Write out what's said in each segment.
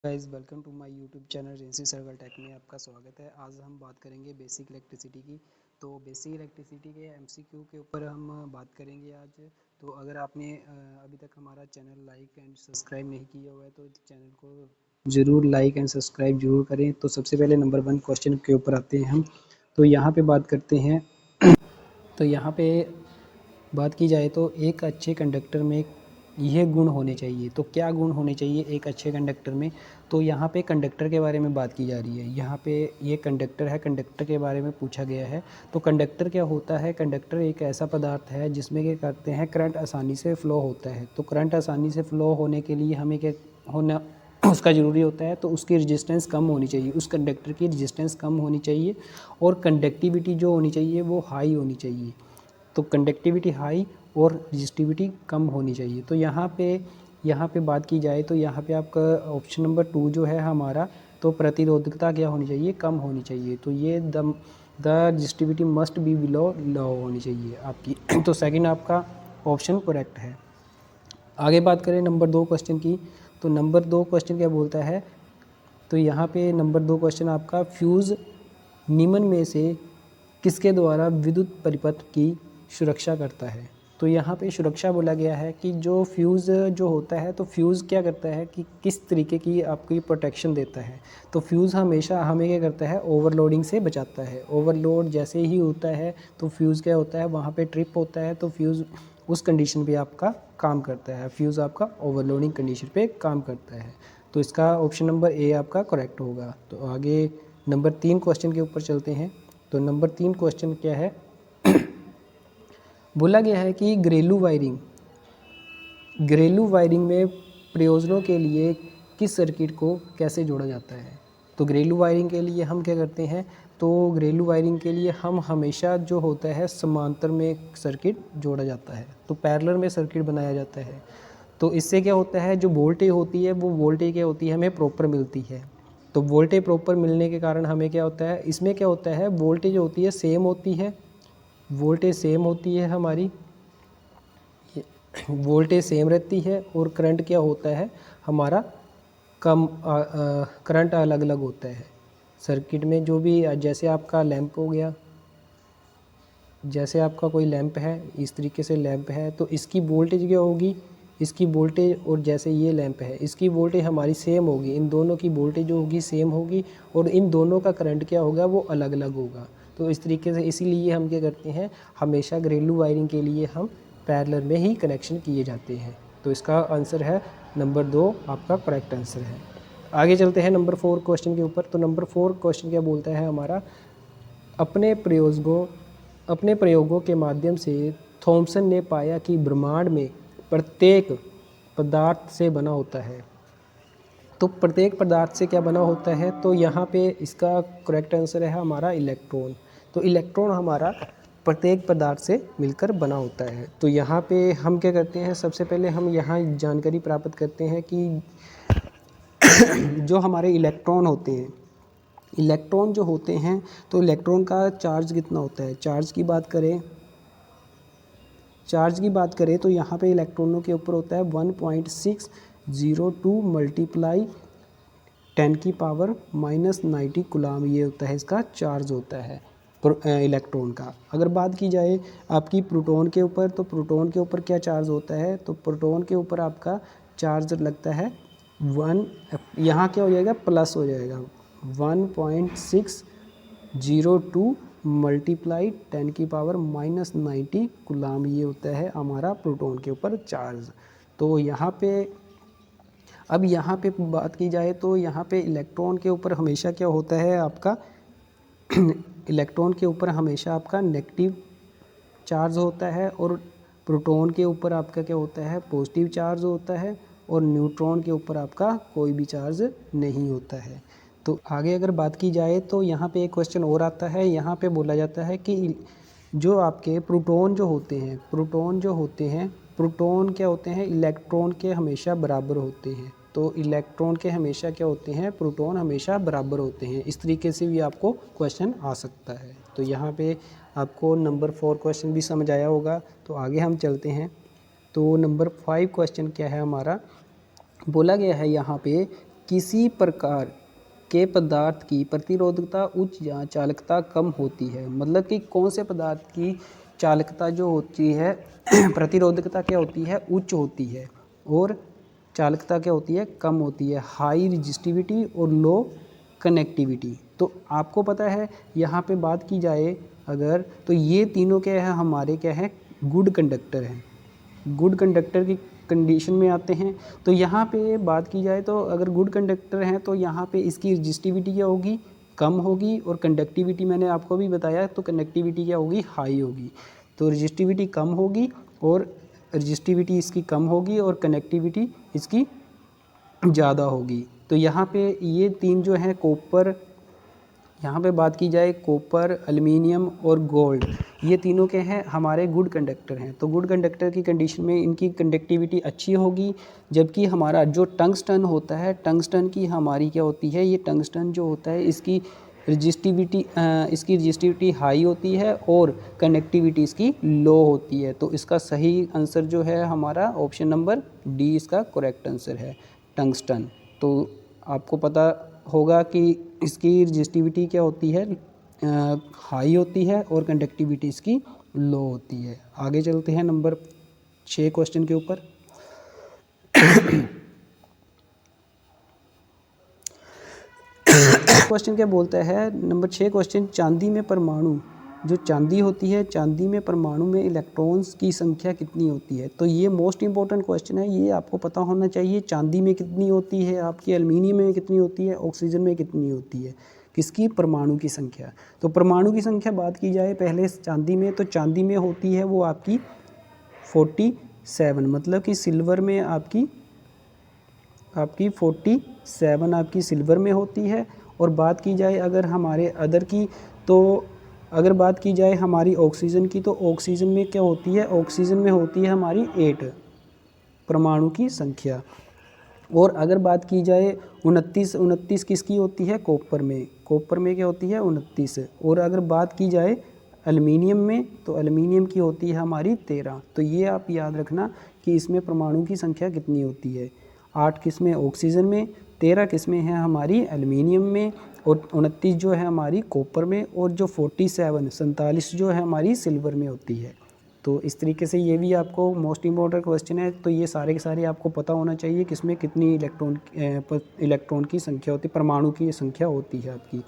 Guys welcome to my YouTube channel Rinsi circle tech में आपका स्वागत है। आज हम बात करेंगे बेसिक इलेक्ट्रिसिटी की। तो बेसिक इलेक्ट्रिसिटी के एमसीक्यू के ऊपर हम बात करेंगे आज। तो अगर आपने अभी तक हमारा चैनल लाइक एंड सब्सक्राइब नहीं किया हुआ है तो चैनल को ज़रूर लाइक एंड सब्सक्राइब जरूर करें। तो सबसे पहले नंबर 1 क्वेश्चन के ऊपर आते हैं हम। तो यहाँ पे बात करते हैं। तो यहाँ पे बात की जाए तो एक अच्छे कंडक्टर में यह गुण होने चाहिए। तो क्या गुण होने चाहिए एक अच्छे कंडक्टर में? तो यहाँ पे कंडक्टर के बारे में बात की जा रही है। यहाँ पे ये कंडक्टर है, कंडक्टर के बारे में पूछा गया है। तो कंडक्टर क्या होता है? कंडक्टर एक ऐसा पदार्थ है जिसमें क्या करते हैं, करंट आसानी से फ़्लो होता है। तो करंट आसानी से फ़्लो होने के लिए हमें क्या होना उसका ज़रूरी होता है, तो उसकी रजिस्टेंस कम होनी चाहिए, उस कंडक्टर की रजिस्टेंस कम होनी चाहिए और कंडक्टिविटी जो होनी चाहिए वो हाई होनी चाहिए। तो कंडक्टिविटी हाई और रजिस्टिविटी कम होनी चाहिए। तो यहाँ पे बात की जाए तो यहाँ पे आपका ऑप्शन नंबर 2 जो है हमारा, तो प्रतिरोधकता क्या होनी चाहिए? कम होनी चाहिए। तो ये the resistivity must be below low होनी चाहिए आपकी। तो सेकंड आपका ऑप्शन करेक्ट है। आगे बात करें नंबर 2 क्वेश्चन की। तो नंबर 2 क्वेश्चन क्या बोलता है? तो यहाँ पे नंबर 2 क्वेश्चन आपका, फ्यूज़ निम्न में से किसके द्वारा विद्युत परिपथ की सुरक्षा करता है? तो यहाँ पे सुरक्षा बोला गया है कि जो फ्यूज़ जो होता है, तो फ्यूज़ क्या करता है कि किस तरीके की आपकी प्रोटेक्शन देता है। तो फ्यूज़ हमेशा हमें क्या करता है, ओवरलोडिंग से बचाता है। ओवरलोड जैसे ही होता है तो फ्यूज़ क्या होता है, वहाँ पे ट्रिप होता है, तो फ्यूज़ उस कंडीशन पे आपका काम करता है। फ्यूज़ आपका ओवरलोडिंग कंडीशन पे काम करता है। तो इसका ऑप्शन नंबर ए आपका करेक्ट होगा। तो आगे नंबर 3 क्वेश्चन के ऊपर चलते हैं। तो नंबर 3 क्वेश्चन क्या है? बोला गया है कि घरेलू वायरिंग में प्रयोजनों के लिए किस सर्किट को कैसे जोड़ा जाता है? तो घरेलू वायरिंग के लिए हम क्या करते हैं, तो घरेलू वायरिंग के लिए हम हमेशा जो होता है समांतर में सर्किट जोड़ा जाता है, तो पैरेलल में सर्किट बनाया जाता है। तो इससे क्या होता है, जो वोल्टेज होती है वो वोल्टेज क्या होती है, हमें प्रॉपर मिलती है। तो वोल्टेज प्रॉपर मिलने के कारण हमें क्या होता है, इसमें क्या होता है, वोल्टेज होती है सेम होती है, वोल्टेज सेम होती है हमारी, वोल्टेज सेम रहती है और करंट क्या होता है हमारा, कम करंट अलग अलग होता है सर्किट में। जो भी जैसे आपका लैंप हो गया, जैसे आपका कोई लैंप है, इस तरीके से लैंप है, तो इसकी वोल्टेज क्या होगी, इसकी वोल्टेज, और जैसे ये लैंप है इसकी वोल्टेज हमारी सेम होगी, इन दोनों की वोल्टेज जो होगी सेम होगी और इन दोनों का करंट क्या होगा, वो अलग अलग होगा। तो इस तरीके से इसीलिए हम क्या करते हैं, हमेशा घरेलू वायरिंग के लिए हम पैरेलल में ही कनेक्शन किए जाते हैं। तो इसका आंसर है नंबर 2 आपका करेक्ट आंसर है। आगे चलते हैं नंबर 4 क्वेश्चन के ऊपर। तो नंबर 4 क्वेश्चन क्या बोलता है हमारा, अपने प्रयोगों के माध्यम से थॉमसन ने पाया कि ब्रह्मांड में प्रत्येक पदार्थ से बना होता है। तो प्रत्येक पदार्थ से क्या बना होता है, तो यहाँ पे इसका करेक्ट आंसर है हमारा इलेक्ट्रॉन। तो इलेक्ट्रॉन हमारा प्रत्येक पदार्थ से मिलकर बना होता है। तो यहाँ पे हम क्या करते हैं, सबसे पहले हम यहाँ जानकारी प्राप्त करते हैं कि जो हमारे इलेक्ट्रॉन होते हैं, इलेक्ट्रॉन जो होते हैं, तो इलेक्ट्रॉन का चार्ज कितना होता है। चार्ज की बात करें तो यहाँ पे इलेक्ट्रॉनों के ऊपर होता है 1.602 मल्टीप्लाई 10⁻⁻90 कूलम, ये होता है इसका चार्ज होता है इलेक्ट्रॉन का। अगर बात की जाए आपकी प्रोटॉन के ऊपर, तो प्रोटॉन के ऊपर क्या चार्ज होता है, तो प्रोटॉन के ऊपर आपका चार्ज लगता है 1, यहाँ क्या हो जाएगा, प्लस हो जाएगा 1.602 मल्टीप्लाई 10⁻⁻90 कूलम, ये होता है हमारा प्रोटॉन के ऊपर चार्ज। तो यहाँ पे अब यहाँ पे बात की जाए तो यहाँ पे इलेक्ट्रॉन के ऊपर हमेशा क्या होता है आपका इलेक्ट्रॉन के ऊपर हमेशा आपका नेगेटिव चार्ज होता है और प्रोटॉन के ऊपर आपका क्या होता है, पॉजिटिव चार्ज होता है और न्यूट्रॉन के ऊपर आपका कोई भी चार्ज नहीं होता है। तो आगे अगर बात की जाए तो यहाँ पे एक क्वेश्चन और आता है। यहाँ पे बोला जाता है कि जो आपके प्रोटॉन जो होते हैं प्रोटॉन क्या होते हैं, इलेक्ट्रॉन के हमेशा बराबर होते हैं। तो इलेक्ट्रॉन के हमेशा क्या होते हैं, प्रोटॉन हमेशा बराबर होते हैं। इस तरीके से भी आपको क्वेश्चन आ सकता है। तो यहाँ पे आपको नंबर 4 क्वेश्चन भी समझ आया होगा। तो आगे हम चलते हैं। तो नंबर 5 क्वेश्चन क्या है हमारा, बोला गया है यहाँ पे किसी प्रकार के पदार्थ की प्रतिरोधकता उच्च या चालकता कम होती है। मतलब कि कौन से पदार्थ की चालकता जो होती है प्रतिरोधकता क्या होती है, उच्च होती है, और चालकता क्या होती है, कम होती है। हाई रजिस्टिविटी और लो कनेक्टिविटी। तो आपको पता है यहाँ पे बात की जाए अगर, तो ये तीनों क्या है हमारे, क्या है, गुड कंडक्टर हैं। गुड कंडक्टर की कंडीशन में आते हैं। तो यहाँ पे बात की जाए तो अगर गुड कंडक्टर हैं तो यहाँ पे इसकी रजिस्टिविटी क्या होगी, कम होगी, और कंडक्टिविटी मैंने आपको भी बताया तो कंडक्टिविटी क्या होगी, हाई होगी। तो रजिस्टिविटी कम होगी और रजिस्टिविटी इसकी कम होगी और कनेक्टिविटी इसकी ज़्यादा होगी। तो यहाँ पे ये तीन जो हैं कॉपर, यहाँ पे बात की जाए कॉपर, एल्युमिनियम और गोल्ड, ये तीनों के हैं हमारे गुड कंडक्टर हैं। तो गुड कंडक्टर की कंडीशन में इनकी कंडक्टिविटी अच्छी होगी। जबकि हमारा जो टंगस्टन होता है, टंगस्टन की हमारी क्या होती है, ये टंगस्टन जो होता है इसकी रजिस्टिविटी हाई होती है और कनेक्टिविटी इसकी लो होती है। तो इसका सही आंसर जो है हमारा ऑप्शन नंबर डी इसका करेक्ट आंसर है, टंगस्टन। तो आपको पता होगा कि इसकी रजिस्टिविटी क्या होती है, हाई होती है, और कंडक्टिविटी इसकी लो होती है। आगे चलते हैं नंबर 6 क्वेश्चन के ऊपर। क्वेश्चन क्या बोलता है, नंबर 6 क्वेश्चन, चांदी में परमाणु, जो चांदी होती है, चांदी में परमाणु में इलेक्ट्रॉन्स की संख्या कितनी होती है। तो ये मोस्ट इंपॉर्टेंट क्वेश्चन है, ये आपको पता होना चाहिए। चांदी में कितनी होती है आपकी, एल्युमिनियम में कितनी होती है, ऑक्सीजन में कितनी होती है, किसकी, परमाणु की संख्या। तो परमाणु की संख्या बात की जाए पहले चांदी में, तो चांदी में होती है वो आपकी 47, मतलब कि सिल्वर में आपकी 47 आपकी सिल्वर में होती है। और बात की जाए अगर हमारे अदर की, तो अगर बात की जाए हमारी ऑक्सीजन की, तो ऑक्सीजन में क्या होती है, ऑक्सीजन में होती है हमारी 8 परमाणु की संख्या। और अगर बात की जाए 29 किसकी होती है, कॉपर में, कॉपर में क्या होती है 29। और अगर बात की जाए एल्युमिनियम में, तो एल्युमिनियम की होती है हमारी 13। तो ये आप याद रखना कि इसमें परमाणु की संख्या कितनी होती है, 8 किस्में ऑक्सीजन में, 13 किस्में हैं हमारी एल्युमिनियम में, और 29 जो है हमारी कॉपर में, और जो 47 जो है हमारी सिल्वर में होती है। तो इस तरीके से ये भी आपको मोस्ट इम्पॉर्टेंट क्वेश्चन है। तो ये सारे के सारे आपको पता होना चाहिए किसमें कितनी इलेक्ट्रॉन की संख्या होती है, परमाणु की संख्या होती है आपकी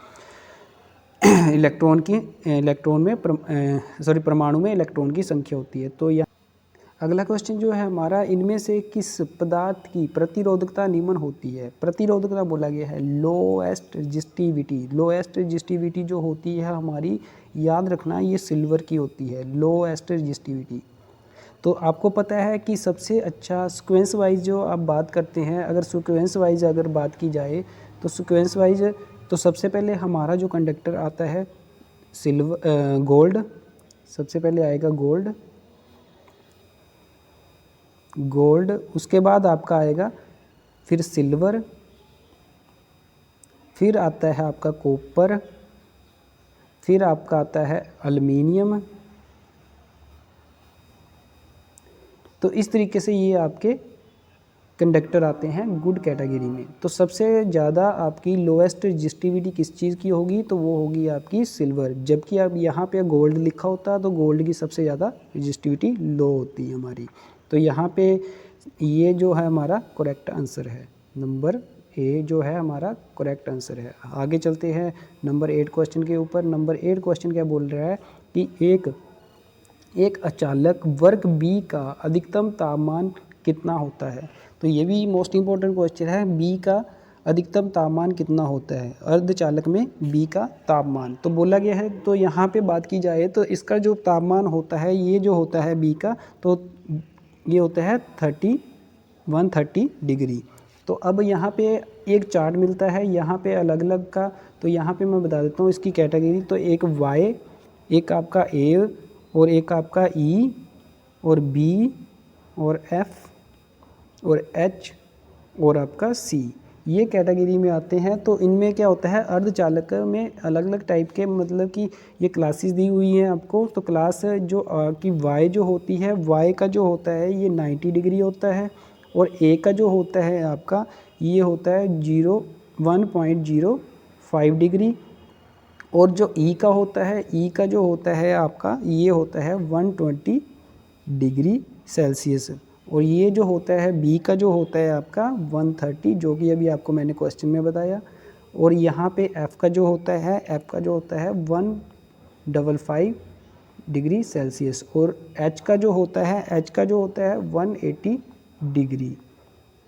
परमाणु में इलेक्ट्रॉन की संख्या होती है। तो यह अगला क्वेश्चन जो है हमारा, इनमें से किस पदार्थ की प्रतिरोधकता निम्न होती है। प्रतिरोधकता बोला गया है, लोएस्ट रजिस्टिविटी। लोएस्ट रजिस्टिविटी जो होती है हमारी, याद रखना ये सिल्वर की होती है, लोएस्ट रजिस्टिविटी। तो आपको पता है कि सबसे अच्छा सीक्वेंस वाइज जो आप बात करते हैं, अगर सीक्वेंस वाइज अगर बात की जाए तो सीक्वेंस वाइज, तो सबसे पहले हमारा जो कंडक्टर आता है गोल्ड, सबसे पहले आएगा गोल्ड, उसके बाद आपका आएगा फिर सिल्वर, फिर आता है आपका कॉपर, फिर आपका आता है एल्युमिनियम। तो इस तरीके से ये आपके कंडक्टर आते हैं गुड कैटेगरी में। तो सबसे ज़्यादा आपकी लोएस्ट रजिस्टिविटी किस चीज़ की होगी, तो वो होगी आपकी सिल्वर। जबकि अब यहाँ पे गोल्ड लिखा होता है तो गोल्ड की सबसे ज़्यादा रजिस्टिविटी लो होती है हमारी। तो यहाँ पे ये जो है हमारा करेक्ट आंसर है, नंबर ए जो है हमारा करेक्ट आंसर है। आगे चलते हैं नंबर 8 क्वेश्चन के ऊपर। नंबर 8 क्वेश्चन क्या बोल रहा है कि एक अचालक वर्ग बी का अधिकतम तापमान कितना होता है। तो ये भी मोस्ट इम्पॉर्टेंट क्वेश्चन है, बी का अधिकतम तापमान कितना होता है, अर्धचालक में बी का तापमान। तो बोला गया है, तो यहाँ पे बात की जाए तो इसका जो तापमान होता है, ये जो होता है बी का, तो ये होता है 130 डिग्री। तो अब यहाँ पे एक चार्ट मिलता है यहाँ पे अलग अलग का, तो यहाँ पे मैं बता देता हूँ इसकी कैटेगरी। तो एक वाई, एक आपका ए, और एक आपका ई, और बी, और एफ, और एच, और आपका सी, ये कैटेगरी में आते हैं। तो इनमें क्या होता है, अर्धचालक में अलग अलग टाइप के, मतलब कि ये क्लासेस दी हुई हैं आपको। तो क्लास जो कि वाई जो होती है, वाई का जो होता है ये 90 डिग्री होता है, और ए का जो होता है आपका ये होता है 1.05 डिग्री। और जो ई का होता है, ई का जो होता है आपका, ये होता है 120 डिग्री सेल्सियस। और ये जो होता है बी का जो होता है आपका 130, जो कि अभी आपको मैंने क्वेश्चन में बताया। और यहाँ पे एफ़ का जो होता है, एफ़ का जो होता है 155 डिग्री सेल्सियस। और एच का जो होता है, एच का जो होता है 180 डिग्री।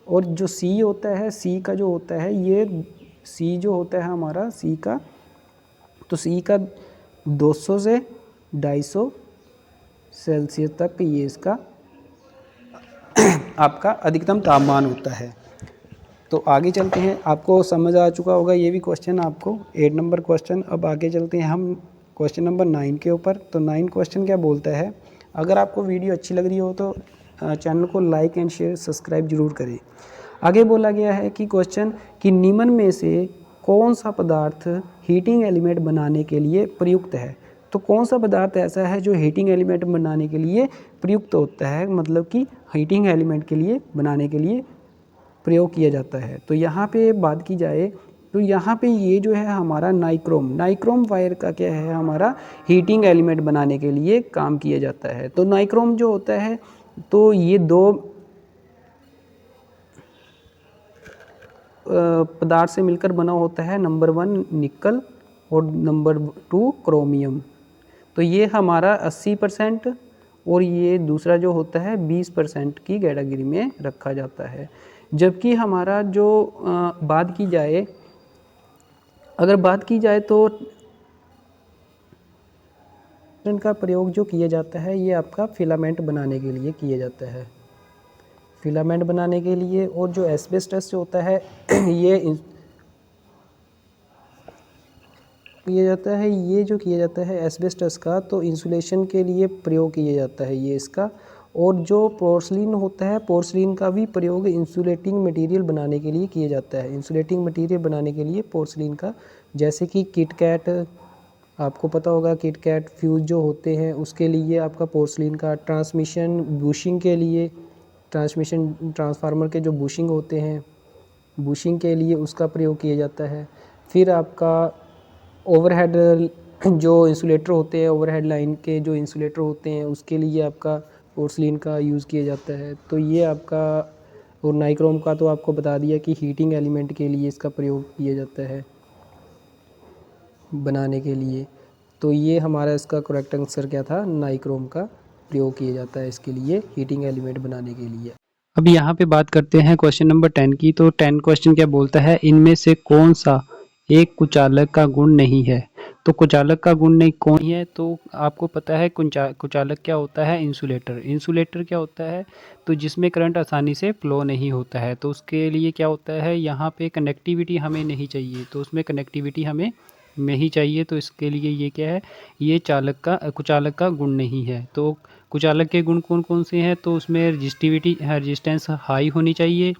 और जो सी होता है, सी का जो होता है, ये सी जो होता है हमारा सी का, तो सी का 200 से 250 सेल्सियस तक ये इसका आपका अधिकतम तापमान होता है। तो आगे चलते हैं, आपको समझ आ चुका होगा ये भी क्वेश्चन आपको, 8 नंबर क्वेश्चन। अब आगे चलते हैं हम क्वेश्चन नंबर 9 के ऊपर। तो 9 क्वेश्चन क्या बोलता है, अगर आपको वीडियो अच्छी लग रही हो तो चैनल को लाइक एंड शेयर सब्सक्राइब जरूर करें। आगे बोला गया है कि क्वेश्चन कि निम्न में से कौन सा पदार्थ हीटिंग एलिमेंट बनाने के लिए प्रयुक्त है। तो कौन सा पदार्थ ऐसा है जो हीटिंग एलिमेंट बनाने के लिए प्रयुक्त होता है, मतलब कि हीटिंग एलिमेंट के लिए बनाने के लिए प्रयोग किया जाता है। तो यहाँ पे बात की जाए तो यहाँ पे ये जो है हमारा नाइक्रोम, नाइक्रोम वायर का क्या है, हमारा हीटिंग एलिमेंट बनाने के लिए काम किया जाता है। तो नाइक्रोम जो होता है, तो ये दो पदार्थ से मिलकर बना होता है, नंबर 1 निकल और नंबर 2 क्रोमियम। तो ये हमारा 80% और ये दूसरा जो होता है 20% की कैटेगरी में रखा जाता है। जबकि हमारा जो बात की जाए, अगर बात की जाए तो का प्रयोग जो किया जाता है ये आपका फिलामेंट बनाने के लिए किया जाता है, फिलामेंट बनाने के लिए। और जो एस्बेस्टस होता है ये किया जाता है, ये जो किया जाता है एस्बेस्टस का, तो इंसुलेशन के लिए प्रयोग किया जाता है ये इसका। और जो पोर्सलिन होता है, पोर्सलिन का भी प्रयोग इंसुलेटिंग मटेरियल बनाने के लिए किया जाता है, इंसुलेटिंग मटेरियल बनाने के लिए पोर्सलिन का। जैसे कि किटकैट, आपको पता होगा किटकैट फ्यूज़ जो होते हैं उसके लिए आपका पोर्सलिन का, ट्रांसमिशन बुशिंग के लिए, ट्रांसमिशन ट्रांसफार्मर के जो बुशिंग होते हैं, बुशिंग के लिए उसका प्रयोग किया जाता है। फिर आपका ओवरहेड जो इंसुलेटर होते हैं, ओवरहेड लाइन के जो इंसुलेटर होते हैं उसके लिए आपका पोर्सलिन का यूज़ किया जाता है। तो ये आपका, और नाइक्रोम का तो आपको बता दिया कि हीटिंग एलिमेंट के लिए इसका प्रयोग किया जाता है बनाने के लिए। तो ये हमारा इसका करेक्ट आंसर क्या था, नाइक्रोम का प्रयोग किया जाता है इसके लिए, हीटिंग एलिमेंट बनाने के लिए। अब यहाँ पे बात करते हैं क्वेश्चन नंबर 10 की। तो 10 क्वेश्चन क्या बोलता है, इनमें से कौन सा एक कुचालक का गुण नहीं है। तो कुचालक का गुण नहीं कौन है, तो आपको पता है कुचालक क्या होता है, इंसुलेटर। इंसुलेटर क्या होता है, तो जिसमें करंट आसानी से फ्लो नहीं होता है। तो उसके लिए क्या होता है, यहाँ पे कनेक्टिविटी हमें नहीं चाहिए, तो उसमें कनेक्टिविटी हमें नहीं चाहिए। तो इसके लिए ये क्या है, ये कुचालक का गुण नहीं है। तो कुचालक के गुण कौन कौन से हैं, तो उसमें रेजिस्टेंस हाई होनी चाहिए,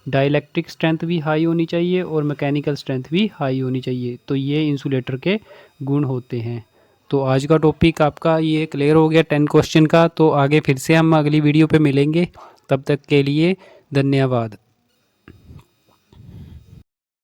डाइलेक्ट्रिक स्ट्रेंथ भी हाई होनी चाहिए और मैकेनिकल स्ट्रेंथ भी हाई होनी चाहिए। तो ये इंसुलेटर के गुण होते हैं। तो आज का टॉपिक आपका ये क्लियर हो गया 10 क्वेश्चन का। तो आगे फिर से हम अगली वीडियो पे मिलेंगे, तब तक के लिए धन्यवाद।